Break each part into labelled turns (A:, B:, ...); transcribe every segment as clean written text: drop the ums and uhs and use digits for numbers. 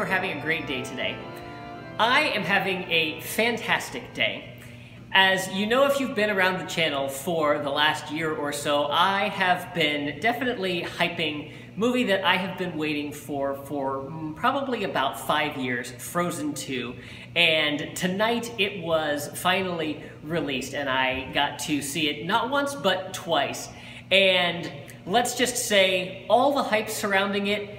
A: are having a great day today. I am having a fantastic day. As you know, if you've been around the channel for the last year or so, I have been definitely hyping a movie that I have been waiting for probably about 5 years, Frozen 2. And tonight it was finally released and I got to see it not once but twice. And let's just say all the hype surrounding it,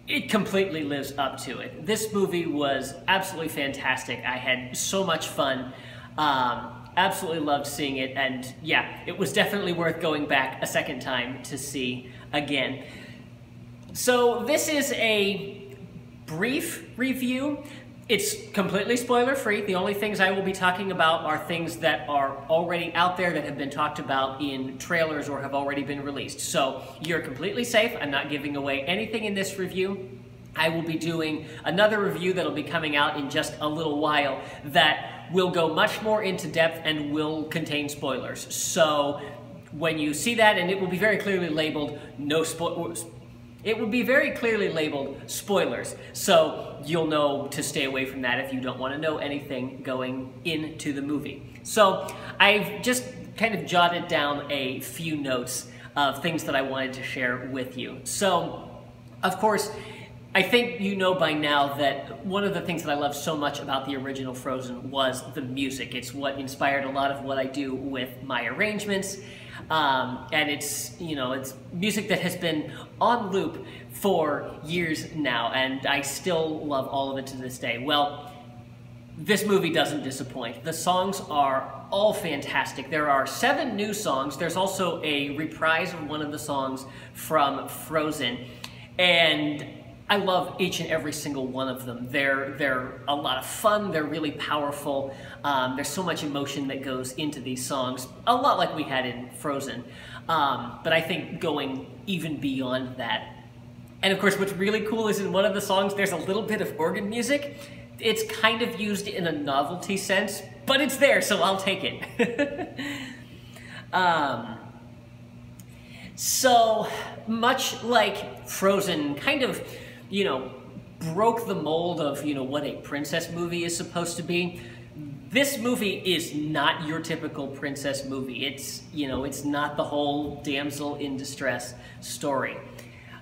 A: it completely lives up to it. This movie was absolutely fantastic. I had so much fun. Absolutely loved seeing it, and yeah, it was definitely worth going back a second time to see again. So this is a brief review. It's completely spoiler-free. The only things I will be talking about are things that are already out there that have been talked about in trailers or have already been released. So you're completely safe. I'm not giving away anything in this review. I will be doing another review that'll be coming out in just a little while that will go much more into depth and will contain spoilers. So when you see that, and it will be very clearly labeled no spoilers. It would be very clearly labeled spoilers, so you'll know to stay away from that if you don't want to know anything going into the movie. So I've just kind of jotted down a few notes of things that I wanted to share with you. So, of course, I think you know by now that one of the things that I love so much about the original Frozen was the music. It's what inspired a lot of what I do with my arrangements. And it's, you know, it's music that has been on loop for years now, and I still love all of it to this day. Well, this movie doesn't disappoint. The songs are all fantastic. There are 7 new songs. There's also a reprise of one of the songs from Frozen, and I love each and every single one of them. They're a lot of fun, they're really powerful. There's so much emotion that goes into these songs, a lot like we had in Frozen. But I think going even beyond that. And of course, what's really cool is in one of the songs, there's a little bit of organ music. It's kind of used in a novelty sense, but it's there, so I'll take it. So much like Frozen kind of, you know, broke the mold of, you know, what a princess movie is supposed to be. This movie is not your typical princess movie. It's, you know, it's not the whole damsel in distress story.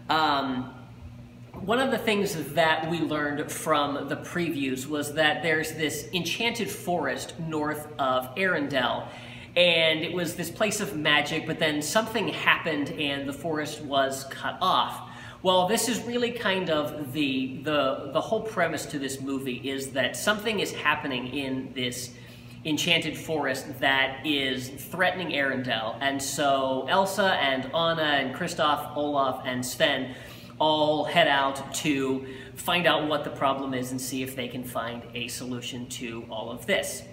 A: One of the things that we learned from the previews was that there's this enchanted forest north of Arendelle, and it was this place of magic, but then something happened and the forest was cut off. Well, this is really kind of the whole premise to this movie is that something is happening in this enchanted forest that is threatening Arendelle. And so Elsa and Anna and Kristoff, Olaf and Sven all head out to find out what the problem is and see if they can find a solution to all of this.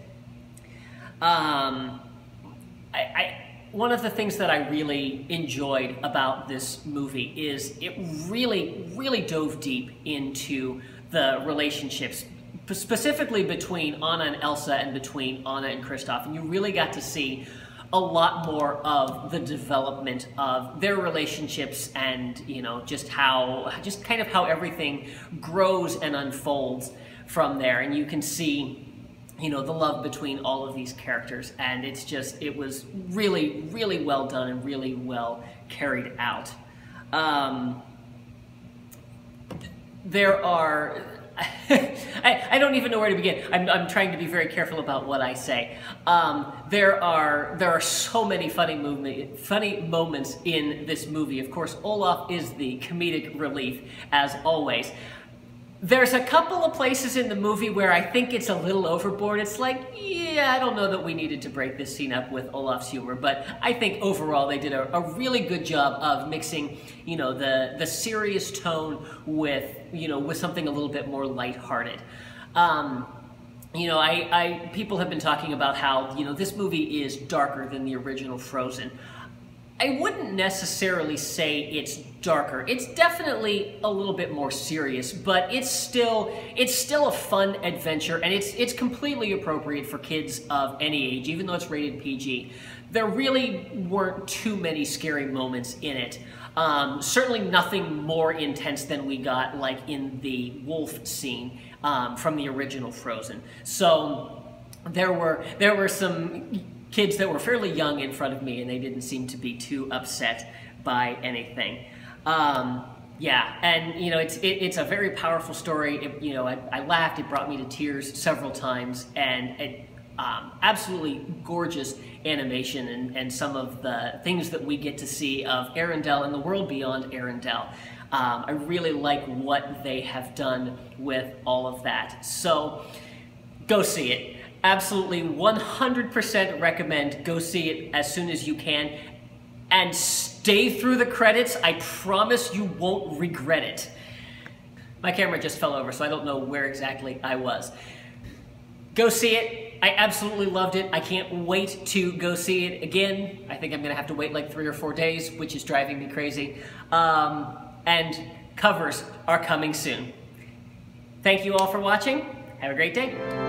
A: One of the things that I really enjoyed about this movie is it really dove deep into the relationships, specifically between Anna and Elsa and between Anna and Kristoff. And you really got to see a lot more of the development of their relationships and, you know, just kind of how everything grows and unfolds from there. And you can see, you know, the love between all of these characters, and it's just, it was really well done and really well carried out. There are, I don't even know where to begin. I'm trying to be very careful about what I say. There are so many funny moments in this movie. Of course, Olaf is the comedic relief, as always. There's a couple of places in the movie where I think it's a little overboard. It's like, yeah, I don't know that we needed to break this scene up with Olaf's humor, but I think overall they did a really good job of mixing, you know, the serious tone with, you know, with something a little bit more lighthearted. You know, people have been talking about how, you know, this movie is darker than the original Frozen. I wouldn't necessarily say it's darker. It's definitely a little bit more serious, but it's still a fun adventure, and it's completely appropriate for kids of any age, even though it's rated PG. There really weren't too many scary moments in it. Certainly nothing more intense than we got like in the wolf scene from the original Frozen. So there were some kids that were fairly young in front of me, and they didn't seem to be too upset by anything. Yeah, and you know, it's a very powerful story. You know, I laughed. It brought me to tears several times, and it absolutely gorgeous animation and some of the things that we get to see of Arendelle and the world beyond Arendelle. I really like what they have done with all of that. So go see it. Absolutely 100% recommend. Go see it as soon as you can. And stay through the credits. I promise you won't regret it. My camera just fell over, so I don't know where exactly I was. Go see it. I absolutely loved it. I can't wait to go see it again. I think I'm gonna have to wait like 3 or 4 days, which is driving me crazy. And covers are coming soon. Thank you all for watching. Have a great day.